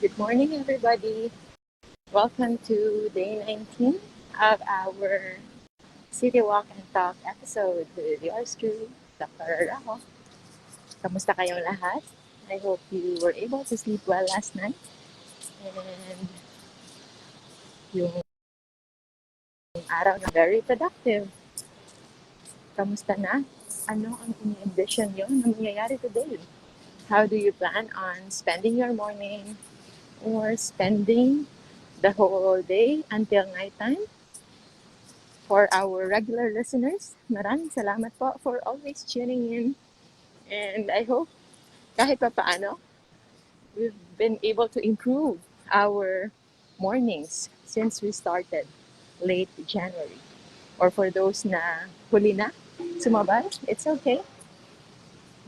Good morning, everybody. Welcome to day 19 of our City Walk and Talk episode with yours truly, Dr. Rojo. Kamusta kayong lahat? I hope you were able to sleep well last night and yung araw na very productive. Kamusta na? Ano ang ini-envision nyo na mangyayari today? How do you plan on spending your morning or spending the whole day until nighttime? For our regular listeners, maraming salamat po for always tuning in. And I hope kahit pa paano, we've been able to improve our mornings since we started late January. Or for those na huli na sumabay, it's okay.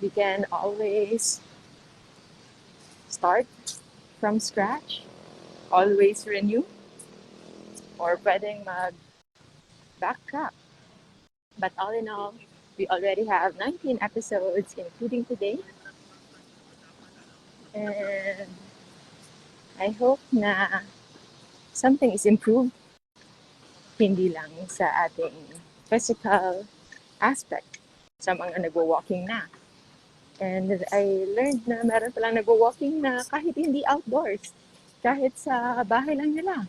We can always start from scratch, always renew, or pwedeng mag-backtrack. But all in all, we already have 19 episodes, including today. And I hope na something is improved, hindi lang sa ating physical aspect, sa mga nagwo-walking na. And I learned na meron palang nagwo-walking na kahit hindi outdoors, kahit sa bahay lang nila,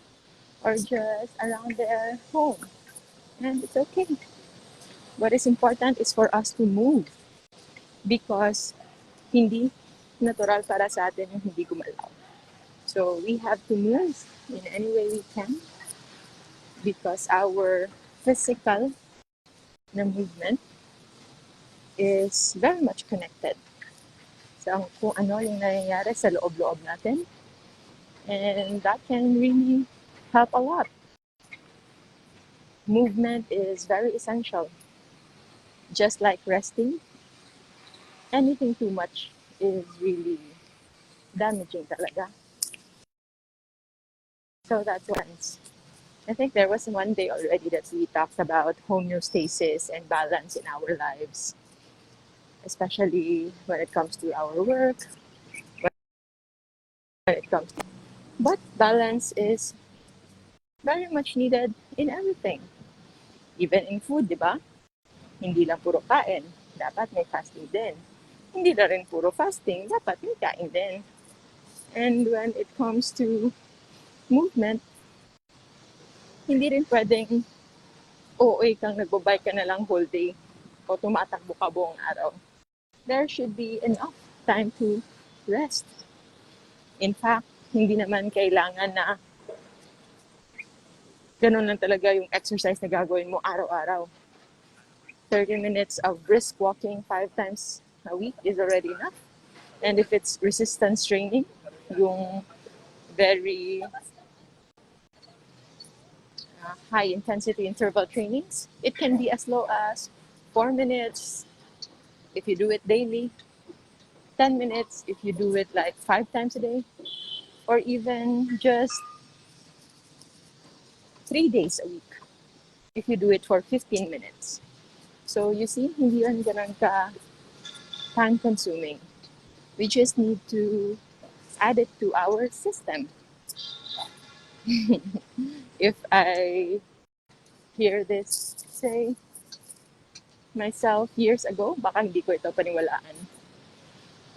or just around their home. And it's okay. What is important is for us to move because hindi natural para sa atin yung hindi gumalaw. So we have to move in any way we can because our physical na movement is very much connected sa kung ano yung nangyayari sa loob-loob natin. And that can really help a lot. Movement is very essential. Just like resting, anything too much is really damaging talaga. So that's once. I think there was one day already that we talked about homeostasis and balance in our lives, especially when it comes to our work, when it comes to... But balance is very much needed in everything. Even in food, di ba? Hindi lang puro kain, dapat may fasting din. Hindi na rin puro fasting, dapat may kain din. And when it comes to movement, hindi rin pwedeng kang nagbabike ka na lang whole day o tumatakbo ka buong araw. There should be enough time to rest. In fact, hindi naman kailangan na ganun lang talaga yung exercise na gagawin mo araw-araw. 30 minutes of brisk walking 5 times a week is already enough. And if it's resistance training, yung very high intensity interval trainings, it can be as low as 4 minutes if you do it daily, 10 minutes if you do it like 5 times a day, or even just 3 days a week if you do it for 15 minutes. So you see, hindi yan ganun ka time-consuming. We just need to add it to our system. If I hear this say myself years ago, baka hindi ko ito paniwalaan.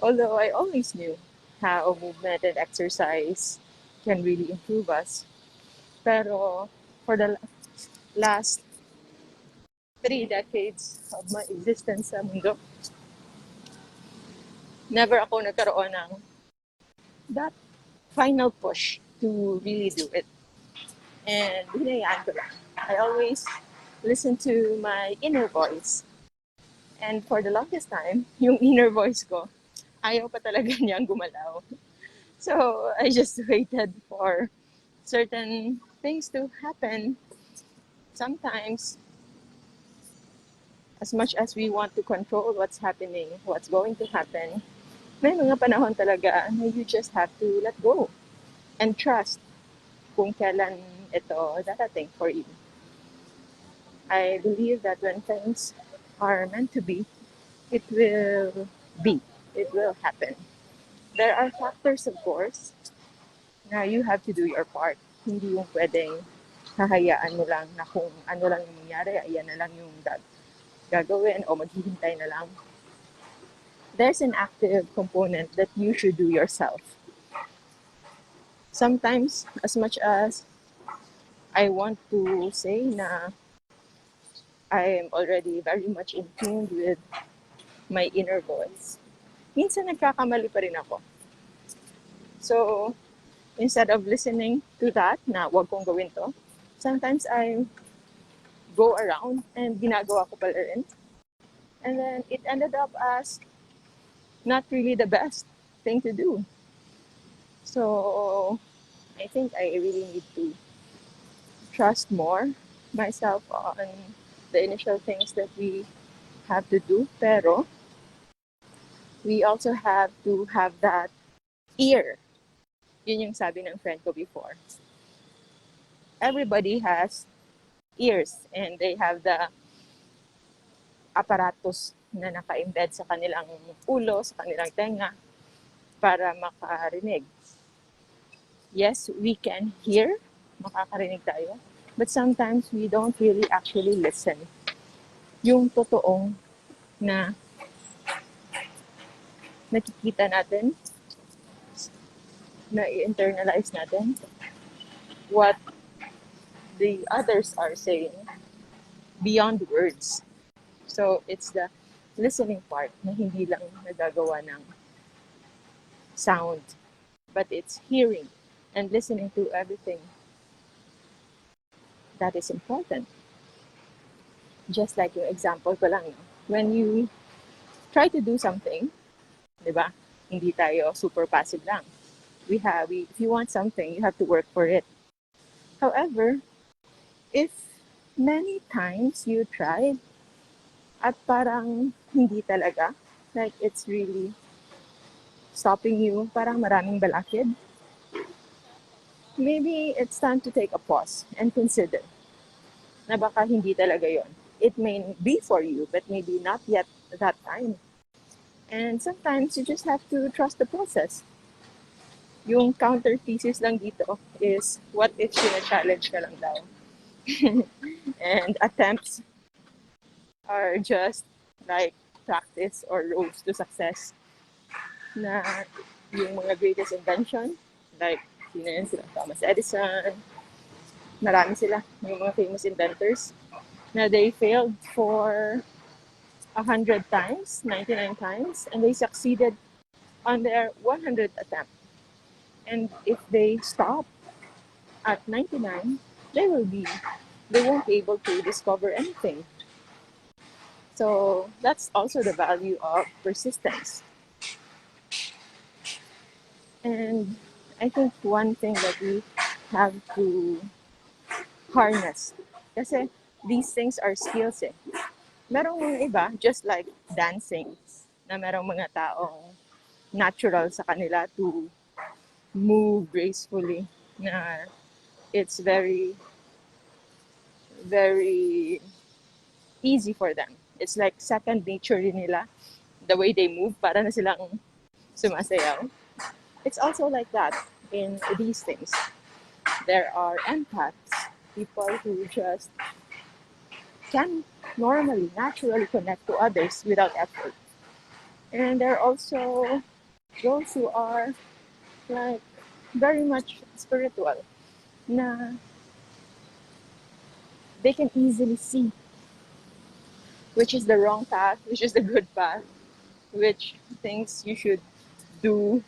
Although I always knew how movement and exercise can really improve us. Pero for the last 3 decades of my existence sa mundo, never ako nagkaroon ng that final push to really do it. And hinayaan ko lang. I always listen to my inner voice. And for the longest time, yung inner voice ko, ayaw pa talaga niyang gumalaw. So I just waited for certain things to happen. Sometimes, as much as we want to control what's happening, what's going to happen, may mga panahon talaga na you just have to let go and trust kung kailan ito darating for you. I believe that when things are meant to be, it will be. It will happen. There are factors, of course, na you have to do your part. Hindi yung pwedeng hahayaan mo lang na kung ano lang yung mangyari, ayan na lang yung gagawin o maghihintay na lang. There's an active component that you should do yourself. Sometimes, as much as I want to say na I am already very much in tune with my inner voice, minsan nagkakamali pa rin ako. So, instead of listening to that, na wag kong gawin to, sometimes I go around and ginagawa ko pala rin. And then it ended up as not really the best thing to do. So, I think I really need to trust more myself on the initial things that we have to do. Pero, we also have to have that ear. Yun yung sabi ng friend ko before. Everybody has ears and they have the apparatus na naka-embed sa kanilang ulo, sa kanilang tenga para makarinig. Yes, we can hear, makakarinig tayo, but sometimes we don't really actually listen. Yung totoong na nakikita natin, na i-internalize natin what the others are saying beyond words. So, it's the listening part na hindi lang nagagawa ng sound, but it's hearing and listening to everything that is important. Just like yung example ko lang, no? When you try to do something, di ba? Hindi tayo super passive lang. If you want something, you have to work for it. However, if many times you tried at parang hindi talaga, like it's really stopping you, parang maraming balakid, maybe it's time to take a pause and consider na baka hindi talaga yon. It may be for you, but maybe not yet at that time. And sometimes you just have to trust the process. Yung counter thesis lang dito is, what if sina-challenge ka lang daw? And attempts are just like practice or roads to success. Na yung mga greatest invention, like sino yun sila, Thomas Edison, marami sila, yung mga famous inventors, na they failed for 100 times, 99 times, and they succeeded on their 100th attempt. And if they stop at 99, they won't be able to discover anything. So that's also the value of persistence. And I think one thing that we have to harness, kasi these things are skills eh. Merong mga iba, just like dancing, na merong mga taong natural sa kanila to move gracefully, na it's very, very easy for them. It's like second nature nila. The way they move, para na silang sumasayaw. It's also like that in these things. There are empaths, people who just can normally, naturally connect to others without effort. And there are also those who are like very much spiritual, na they can easily see which is the wrong path, which is the good path, which things you should do,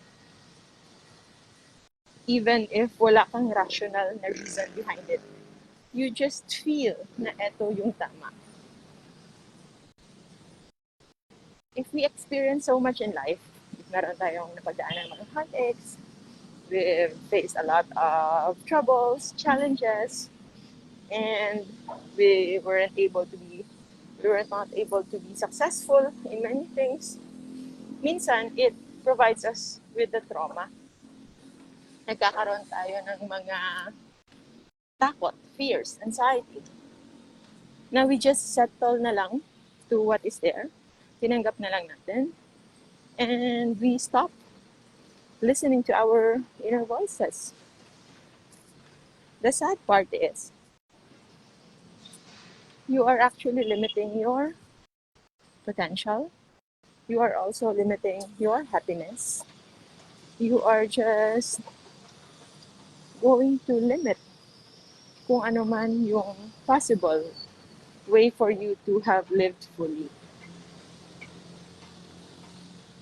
even if wala kang rational na reason behind it. You just feel na eto yung tama. If we experience so much in life, if meron tayong napagdaanan ng mga heartaches, we've faced a lot of troubles, challenges, and we weren't not able to be successful in many things. Minsan, it provides us with the trauma. Nagkakaroon tayo ng mga takot, fears, anxiety. Now, we just settle na lang to what is there. Tinanggap na lang natin. And we stop listening to our inner voices. The sad part is you are actually limiting your potential. You are also limiting your happiness. You are just going to limit kung ano man yung possible way for you to have lived fully.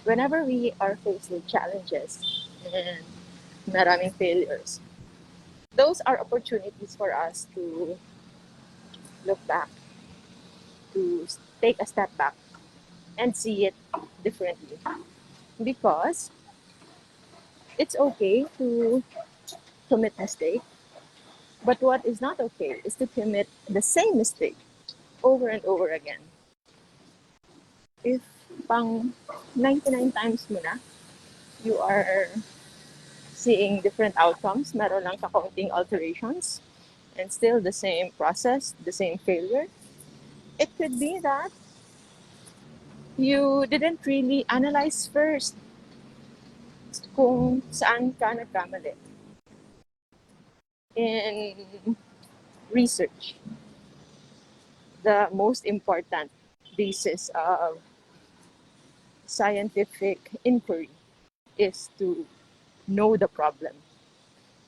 Whenever we are faced with challenges and maraming failures, those are opportunities for us to look back, to take a step back and see it differently. Because it's okay to commit mistake, but what is not okay is to commit the same mistake over and over again. If pang 99 times mo na, you are seeing different outcomes, meron lang kakaunting alterations, and still the same process, the same failure, it could be that you didn't really analyze first kung saan ka nagkamali. In research, the most important basis of scientific inquiry is to know the problem.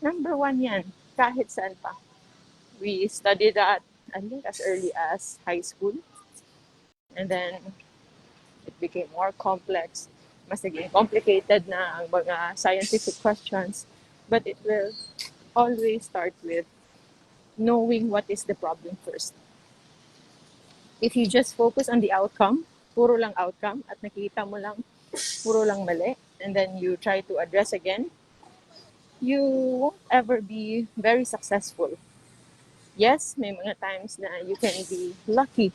Number one yan, kahit saan pa. We studied that, I think, as early as high school. And then, it became more complex. Mas naging complicated na ang mga scientific questions. But it will always start with knowing what is the problem first. If you just focus on the outcome, puro lang outcome, at nakita mo lang puro lang mali, and then you try to address again, you won't ever be very successful. Yes, may mga times na you can be lucky.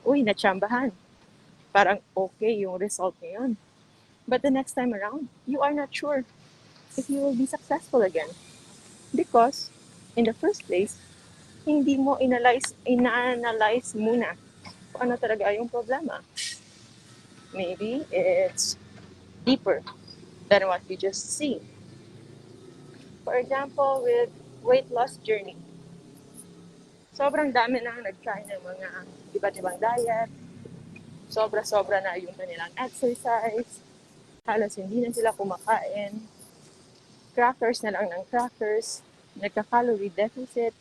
Uy, natsambahan. Parang okay yung result ngayon. But the next time around, you are not sure if you will be successful again. Because, in the first place, hindi mo ina-analyze muna kung ano talaga yung problema. Maybe it's deeper than what you just see. For example, with weight loss journey, sobrang dami nang nag-try ng mga iba't ibang diet, sobra-sobra na yung kanilang exercise, halos hindi na sila kumakain, crackers na lang ng crackers, nagka-calorie deficit,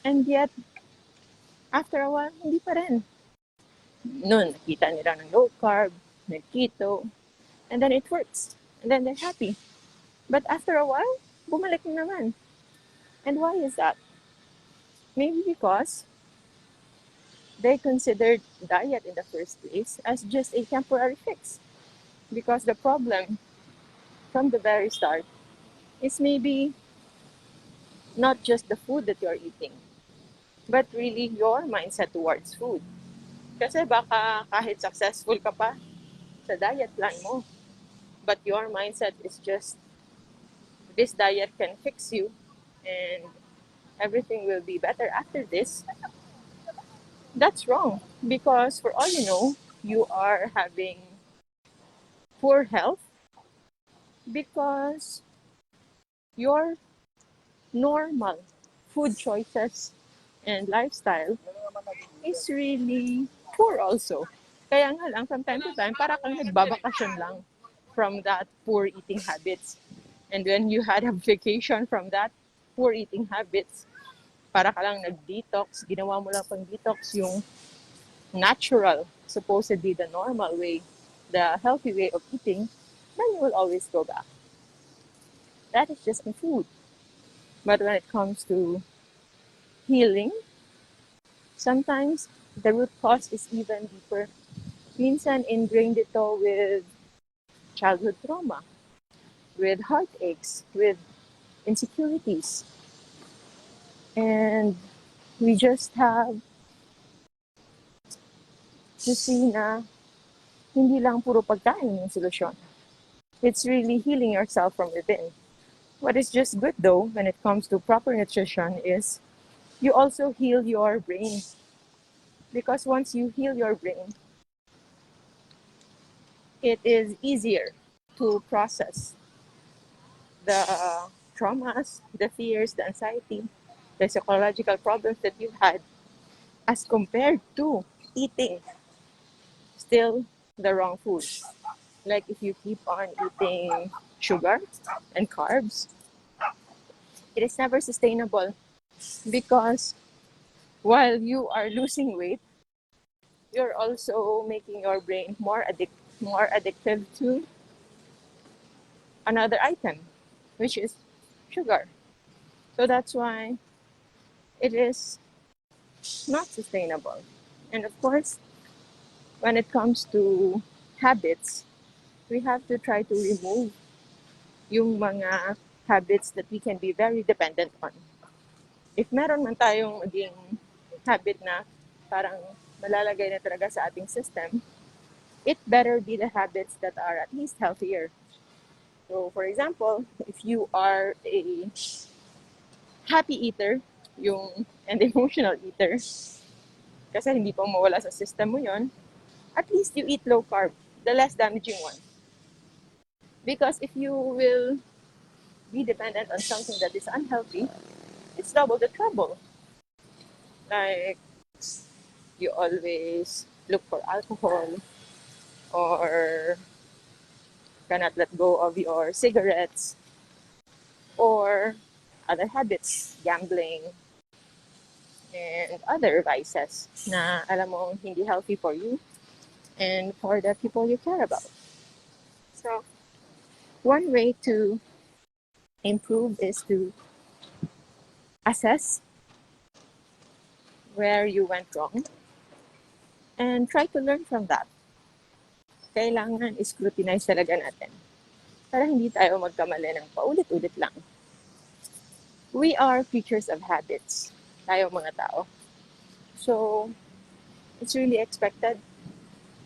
and yet, after a while, hindi pa rin. Noon, nakita nila ng low carb, nag-keto, and then it works. And then they're happy. But after a while, bumalik na naman. And why is that? Maybe because they considered diet in the first place as just a temporary fix. Because the problem from the very start is maybe not just the food that you're eating, but really your mindset towards food. Kasi baka kahit successful ka pa sa diet plan mo, but your mindset is just, this diet can fix you and everything will be better after this. That's wrong, because for all you know, you are having poor health because your normal food choices and lifestyle is really poor also. Kaya nga lang, from time to time, para kang nagbabakasyon lang from that poor eating habits. And when you had a vacation from that poor eating habits, para ka lang nag-detox, ginawa mo lang pang detox yung natural, supposedly the normal way, the healthy way of eating, then you will always go back. That is just in food. But when it comes to healing, sometimes the root cause is even deeper. Minsan ingrained ito with childhood trauma, with heartaches, with insecurities. And we just have to see na hindi lang puro pagkain yung solusyon. It's really healing yourself from within. What is just good though when it comes to proper nutrition is you also heal your brain. Because once you heal your brain, it is easier to process the traumas, the fears, the anxiety, the psychological problems that you've had, as compared to eating still the wrong foods. Like if you keep on eating sugar and carbs, it is never sustainable, because while you are losing weight, you're also making your brain more addictive to another item, which is sugar. So that's why it is not sustainable. And of course, when it comes to habits, we have to try to remove yung mga habits that we can be very dependent on. If meron man tayong maging habit na parang malalagay na talaga sa ating system, it better be the habits that are at least healthier. So, for example, if you are a happy eater, and emotional eater, kasi hindi pa mawala sa system mo yon, at least you eat low carb, the less damaging one. Because if you will be dependent on something that is unhealthy, it's double the trouble. Like, you always look for alcohol, or cannot let go of your cigarettes, or other habits, gambling, and other vices na alam mo hindi healthy for you and for the people you care about. So, one way to improve is to assess where you went wrong and try to learn from that. Kailangan scrutinize talaga natin para hindi tayo magkamali ng paulit-ulit lang. We are creatures of habits, tayo mga tao. So, it's really expected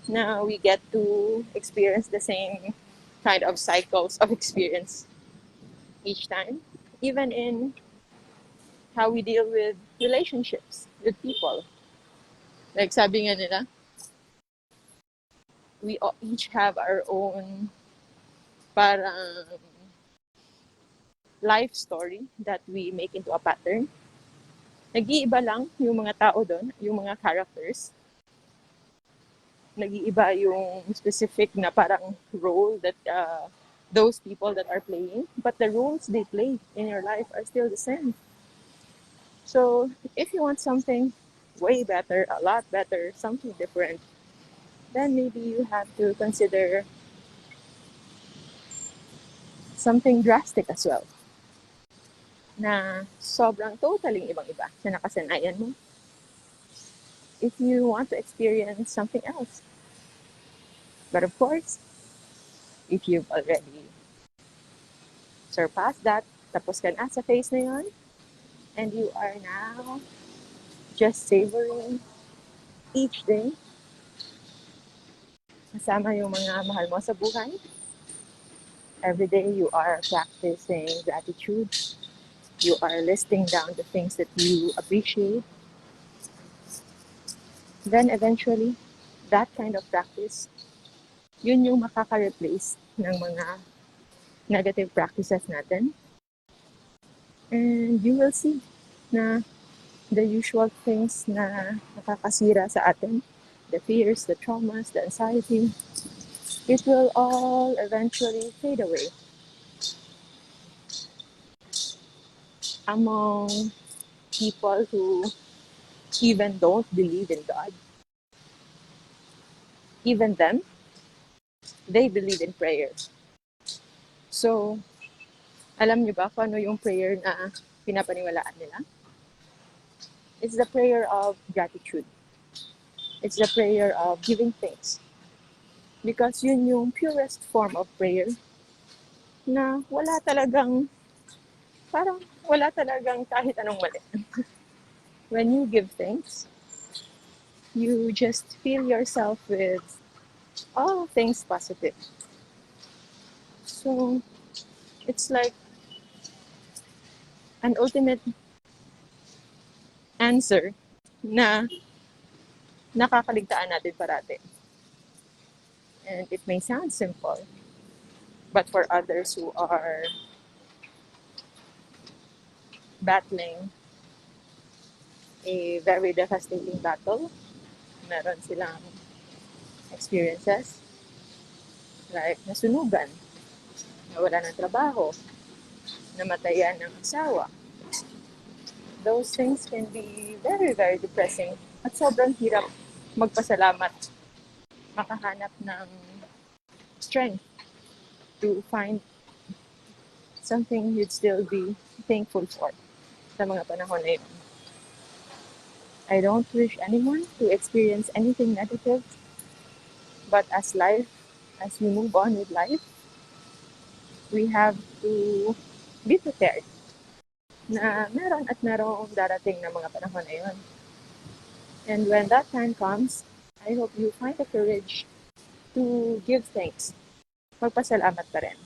na we get to experience the same kind of cycles of experience each time, even in how we deal with relationships with people. Like sabi nga nila, we each have our own parang life story that we make into a pattern. Nag-iiba lang yung mga tao doon, yung mga characters. Nag-iiba yung specific na parang role that those people that are playing, but the roles they play in your life are still the same. So if you want something way better, a lot better, something different, then maybe you have to consider something drastic as well, na sobrang totally ibang-iba sa nakasanayan mo. If you want to experience something else. But of course, if you've already surpassed that, tapos ka na sa phase na yun, and you are now just savoring each day, kasama yung mga mahal mo sa buhay. Every day you are practicing gratitude. You are listing down the things that you appreciate. Then eventually, that kind of practice, yun yung makaka-replace ng mga negative practices natin. And you will see na the usual things na nakakasira sa atin, the fears, the traumas, the anxiety, it will all eventually fade away. Among people who even don't believe in God, even them, they believe in prayer. So, alam niyo ba kung ano yung prayer na pinapaniwalaan nila? It's the prayer of gratitude. It's the prayer of giving thanks. Because yun yung purest form of prayer na wala talagang kahit anong mali. When you give thanks, you just fill yourself with all things positive. So, it's like an ultimate answer na nakakaligtaan natin parati. And it may sound simple, but for others who are battling a very devastating battle. Meron silang experiences like nasunugan, nawala ng trabaho, namatayan ng asawa. Those things can be very, very depressing at sobrang hirap magpasalamat, makahanap ng strength to find something you'd still be thankful for sa mga panahon na yun. I don't wish anyone to experience anything negative, but as we move on with life, we have to be prepared na meron at merong darating na mga panahon na yun. And when that time comes, I hope you find the courage to give thanks. Magpasalamat pa rin.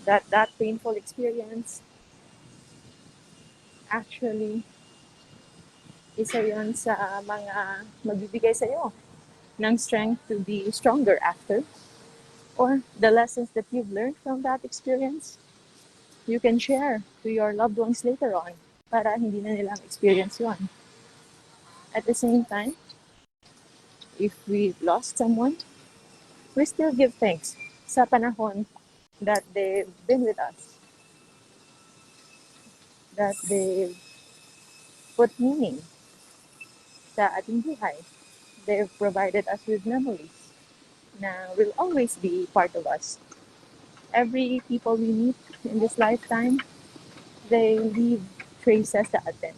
That painful experience actually isa yon sa mga magbibigay sa'yo ng strength to be stronger after, or the lessons that you've learned from that experience you can share to your loved ones later on para hindi na nilang experience yon. At the same time, if we've lost someone, we still give thanks sa panahon that they've been with us, that they've put meaning sa ating buhay. They've provided us with memories na will always be part of us. Every people we meet in this lifetime, they leave traces sa atin.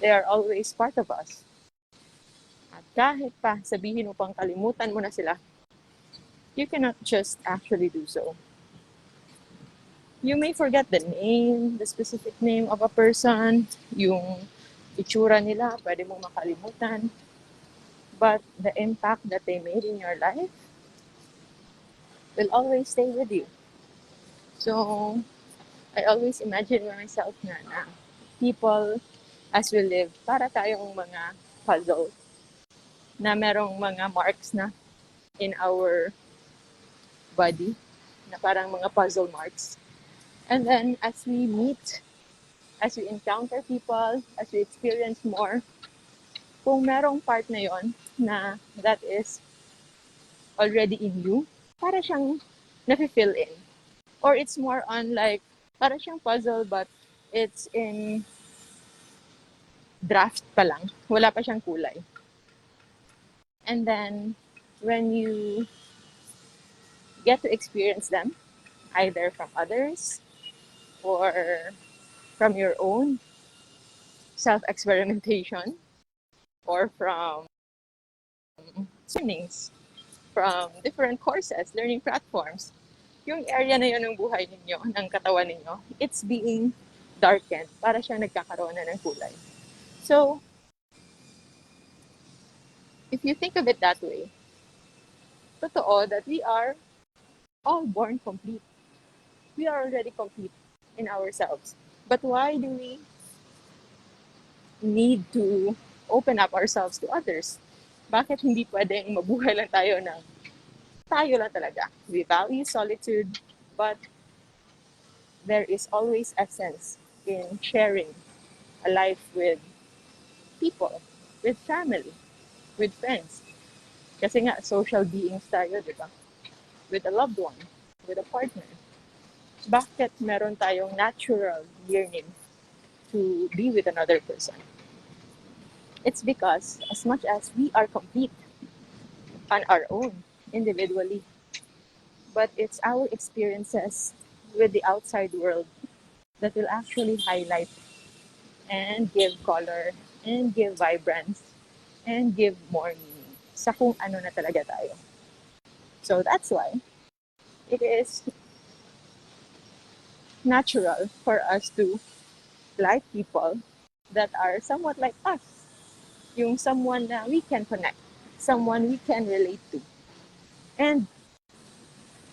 They are always part of us. At kahit pa sabihin mo pang kalimutan mo na sila, you cannot just actually do so. You may forget the name, the specific name of a person, yung itsura nila, pwede mong makalimutan. But the impact that they made in your life will always stay with you. So, I always imagine myself na people, as we live, para tayong mga puzzle na merong mga marks na in our body, na parang mga puzzle marks. And then, as we meet, as we encounter people, as we experience more, kung merong part na yon na that is already in you, para siyang nafe-fill in. Or it's more on like, para siyang puzzle but it's in draft pa lang. Wala pa siyang kulay. And then, when you get to experience them, either from others or from your own self-experimentation or from learnings, from different courses, learning platforms, yung area na yun ng buhay ninyo, ng katawan ninyo, it's being darkened para siya nagkakaroon na ng kulay. So, if you think of it that way, totoo that we are all born complete. We are already complete in ourselves. But why do we need to open up ourselves to others? Bakit hindi pwedeng mabuhay lang tayo ng tayo lang talaga? We value solitude, but there is always a sense in sharing a life with people, with family, with friends. Kasi nga, social beings tayo, di ba? With a loved one, with a partner. Bakit meron tayong natural yearning to be with another person? It's because as much as we are complete on our own, individually, but it's our experiences with the outside world that will actually highlight and give color and give vibrance and give more meaning sa kung ano na talaga tayo. So that's why it is natural for us to like people that are somewhat like us. Yung someone na we can connect, someone we can relate to. And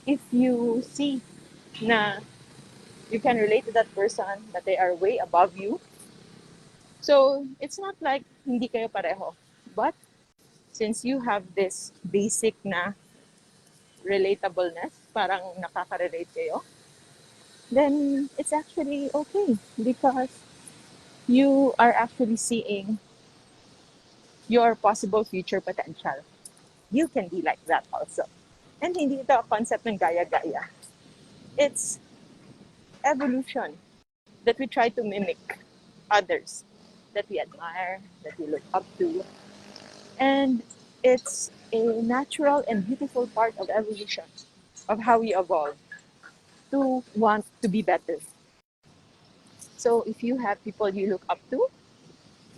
if you see na you can relate to that person, that they are way above you, so it's not like hindi kayo pareho. But since you have this basic na relatableness, parang nakaka-relate kayo, then it's actually okay because you are actually seeing your possible future potential. You can be like that also. And hindi ito a concept ng gaya-gaya. It's evolution that we try to mimic others that we admire, that we look up to. And it's a natural and beautiful part of evolution, of how we evolve to want to be better. So if you have people you look up to,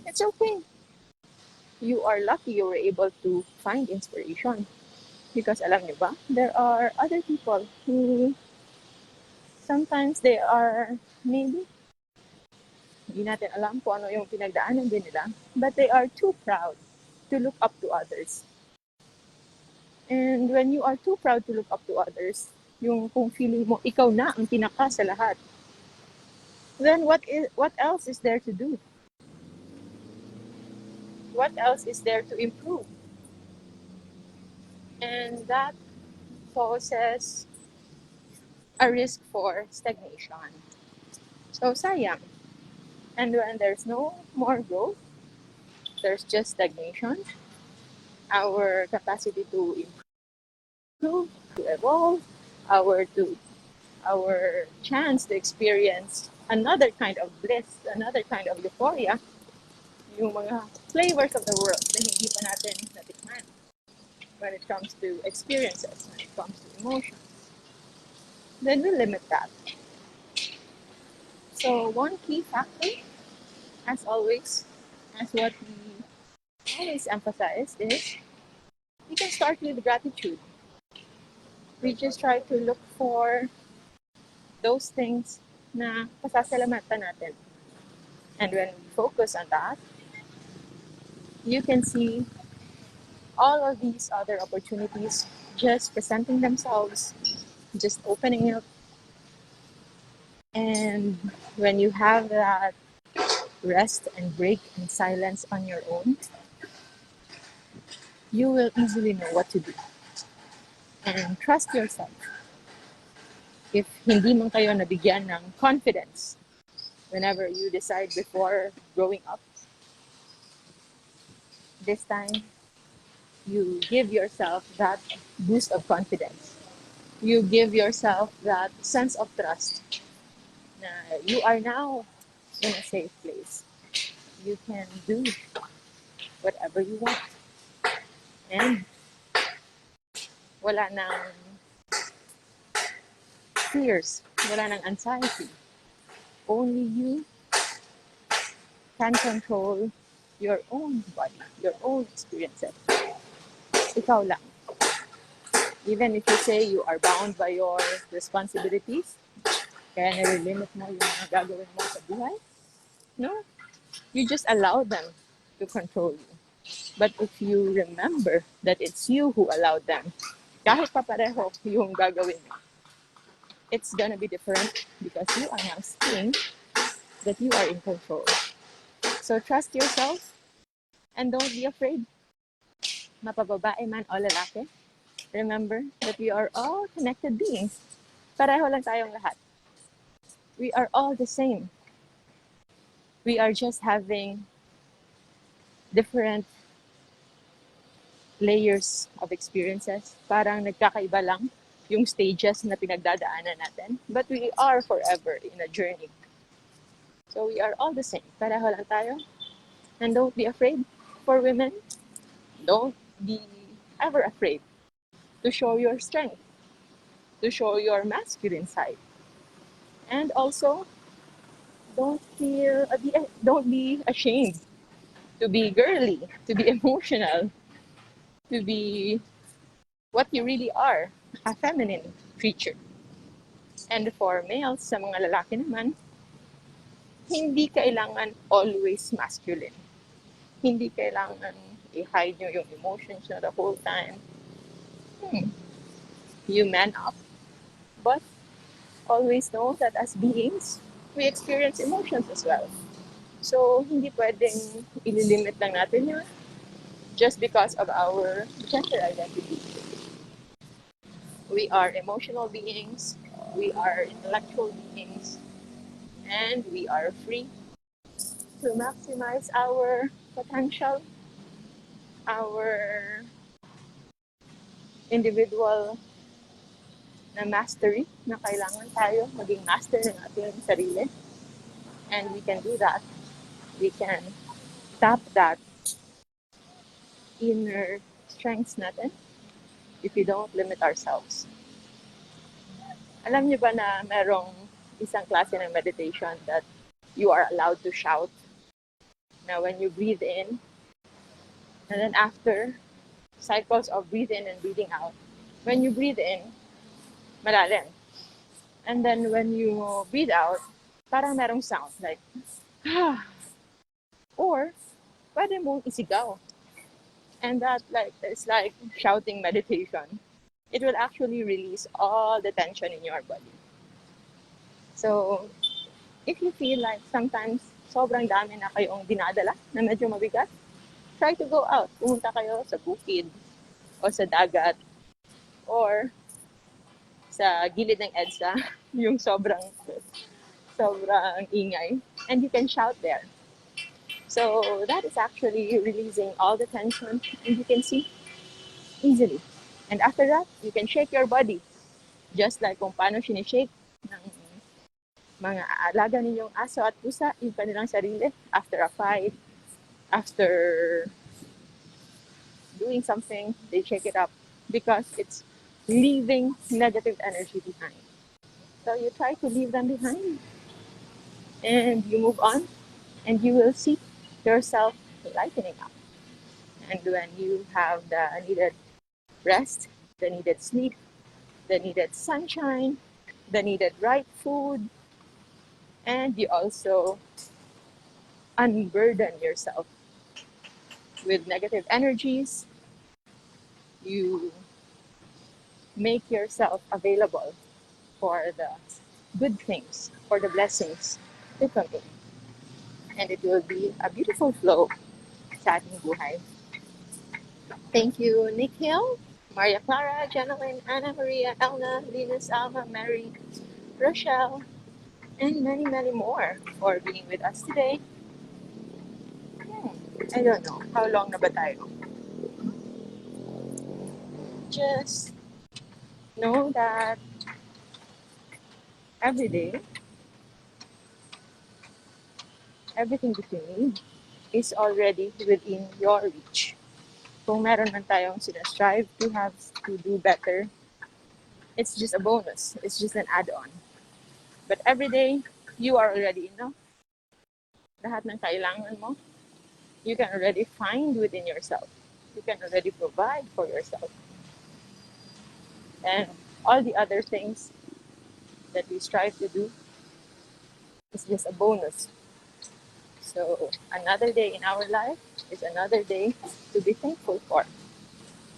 it's okay. You are lucky you were able to find inspiration. Because alam niyo ba, there are other people who sometimes they are maybe hindi natin alam kung ano yung pinagdaanan din nila, but they are too proud to look up to others. And when you are too proud to look up to others, yung kung feeling mo ikaw na ang pinaka sa lahat, then what else is there to do? What else is there to improve? And that poses a risk for stagnation. So sayang. And when there's no more growth, there's just stagnation. Our capacity to improve, to evolve, our chance to experience another kind of bliss, another kind of euphoria, yung mga flavors of the world na hindi pa natin natikman when it comes to experiences, when it comes to emotions, then we limit that. So one key factor, as always, as what we always emphasize is, we can start with gratitude. We just try to look for those things na pasasalamatan natin. And when we focus on that, you can see all of these other opportunities just presenting themselves, just opening up. And when you have that rest and break and silence on your own, you will easily know what to do. And trust yourself. If hindi man kayo nabigyan ng confidence whenever you decide before growing up, this time you give yourself that boost of confidence. You give yourself that sense of trust. You are now in a safe place. You can do whatever you want. And wala nang fears, wala nang anxiety. Only you can control your own body, your own experiences. Ikaw lang. Even if you say you are bound by your responsibilities, kaya nare-limit mo yung mga gagawin mo sa buhay, no? You just allow them to control you. But if you remember that it's you who allowed them, kahit pa pareho yung gagawin mo, it's gonna be different because you are now seeing that you are in control. So trust yourself and don't be afraid. Mapababae man o lalaki, remember that we are all connected beings. Pareho lang tayong lahat. We are all the same. We are just having different layers of experiences. Parang nagkakaiba lang yung stages na pinagdadaanan natin. But we are forever in a journey. So we are all the same. Pareho lang tayo. And don't be afraid. For women, don't be ever afraid to show your strength, to show your masculine side. And also, don't be ashamed to be girly, to be emotional, to be what you really are, a feminine creature. And for males, sa mga lalaki naman, hindi kailangan always masculine. Hindi kailangan i-hide nyo yung emotions nyo the whole time. You man up. But always know that as beings, we experience emotions as well. So, hindi pwedeng ililimit lang natin yun just because of our gender identity. We are emotional beings. We are intellectual beings and we are free to maximize our potential, our individual na mastery na kailangan tayo maging master ng ating sarili. And we can do that. We can tap that inner strengths natin if we don't limit ourselves. Alam niyo ba na merong isang klase ng meditation that you are allowed to shout? Now, when you breathe in, and then after cycles of breathe in and breathing out, when you breathe in, malalim. And then when you breathe out, parang merong sound like, or pwede mong isigaw. And that it's like shouting meditation. It will actually release all the tension in your body. So, if you feel like sometimes sobrang dami na kayong dinadala na medyo mabigat, try to go out. Pumunta kayo sa bukid o sa dagat or sa gilid ng EDSA, yung sobrang ingay, and you can shout there. So that is actually releasing all the tension, and you can see easily. And after that, you can shake your body. Just like kung paano sinishake ng mga aalaga ninyong aso at pusa, yung kanilang sarili, after a fight, after doing something, they shake it up because it's leaving negative energy behind. So you try to leave them behind and you move on, and you will see yourself lightening up. And when you have the needed rest, the needed sleep, the needed sunshine, the needed right food, and you also unburden yourself with negative energies, you make yourself available for the good things, for the blessings to come in. And it will be a beautiful flow sa ating buhay. Thank you, Nikhil, Maria Clara, Jenilyn, Anna Maria, Elna, Venus, Alma, Mary, Rochelle, and many, many more for being with us today. I don't know. How long na ba tayo? Just know that every day, everything that you need is already within your reach. Kung meron man tayong sinastrive to have to do better, it's just a bonus. It's just an add-on. But every day, you are already enough. Lahat ng kailangan mo, you can already find within yourself. You can already provide for yourself. And all the other things that we strive to do is just a bonus. So another day in our life is another day to be thankful for.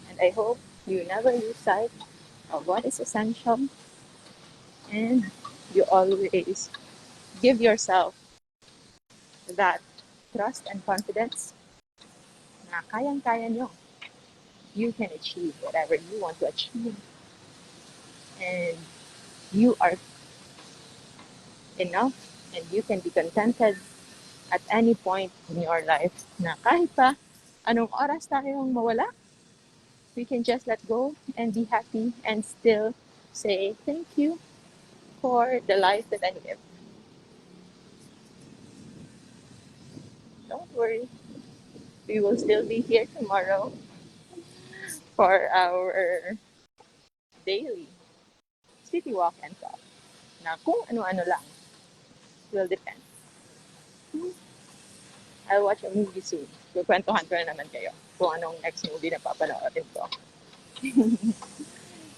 And I hope you never lose sight of what is essential, and you always give yourself that trust and confidence na kayang-kaya nyo. You can achieve whatever you want to achieve. And you are enough, and you can be contented at any point in your life na kahit pa anong oras tayong mawala, we can just let go and be happy and still say thank you for the life that I live. Don't worry, we will still be here tomorrow for our daily city walk and talk na kung ano-ano lang will depend. I'll watch a movie soon. Kukwentuhan ko na naman kayo kung anong next movie na papanoorin ko.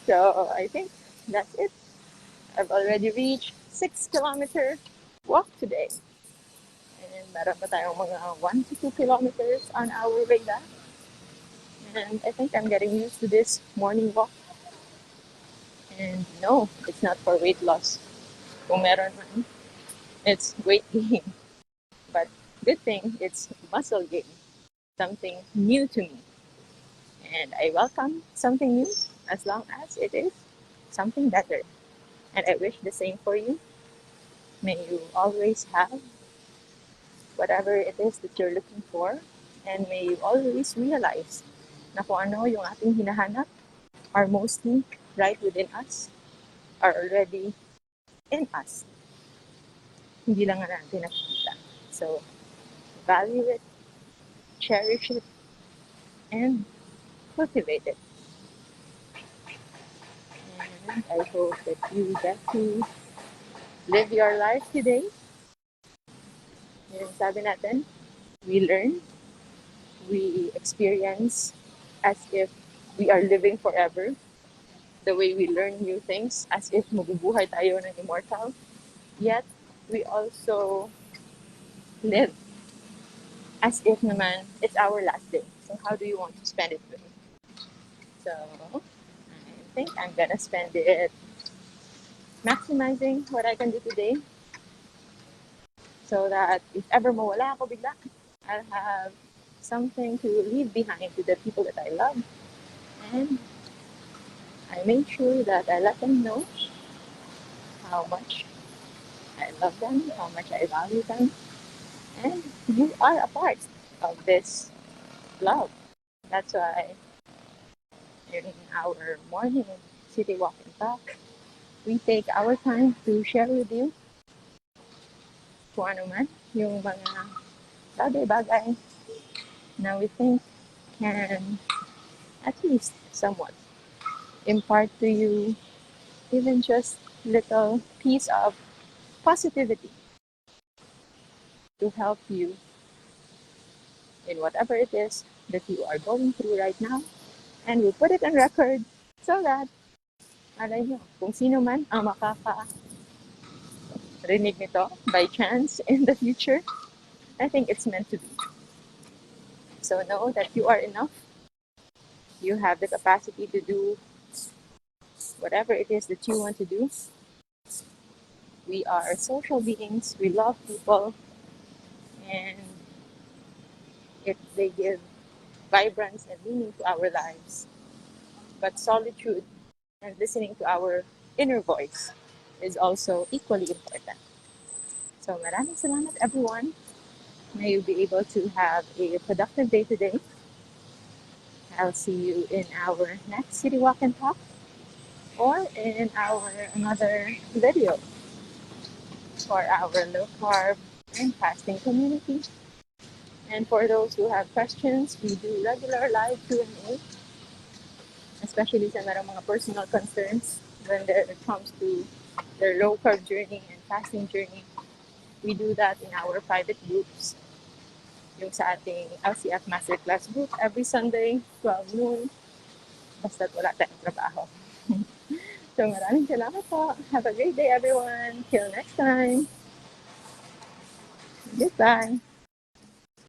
So I think that's it. I've already reached 6-kilometer walk today. And meron pa tayong mga 1 to 2 kilometers on our way back. And I think I'm getting used to this morning walk. And no, it's not for weight loss. Kung meron man, it's weight gain. But good thing, it's muscle gain. Something new to me. And I welcome something new as long as it is something better. And I wish the same for you. May you always have whatever it is that you're looking for. And may you always realize na kung ano yung ating hinahanap are mostly right within us, are already in us. Hindi lang nga natin nakikita. So, value it, cherish it, and cultivate it. And I hope that you get to live your life today. Yung sabi natin, we learn, we experience as if we are living forever. The way we learn new things as if mabubuhay tayo ng immortal. Yet, we also live as if naman it's our last day. So how do you want to spend it with? So, I think I'm gonna spend it maximizing what I can do today so that if ever mawala ako bigla, I'll have something to leave behind to the people that I love. And I make sure that I let them know how much I love them, how much I value them. And you are a part of this love. That's why in our morning city walk and talk, we take our time to share with you kung ano man yung mga bagay-bagay na we think can at least somewhat impart to you even just little piece of positivity to help you in whatever it is that you are going through right now. And we'll put it on record so that, alay nyo, kung sino man ang makaka-rinig nito by chance in the future, I think it's meant to be. So know that you are enough. You have the capacity to do whatever it is that you want to do. We are social beings. We love people. And if they give vibrance and meaning to our lives, but solitude and listening to our inner voice is also equally important. So maraming salamat everyone. May you be able to have a productive day today. I'll see you in our next City Walk and Talk or in our another video for our low carb and fasting community. And for those who have questions, we do regular live Q&A, especially sa merong mga personal concerns when it comes to their low carb journey and fasting journey. We do that in our private groups. Yung sa ating LCF Masterclass group every Sunday, 12 noon. Basta't wala tayong trabaho. So maraming salamat po. Have a great day everyone. Till next time. Goodbye.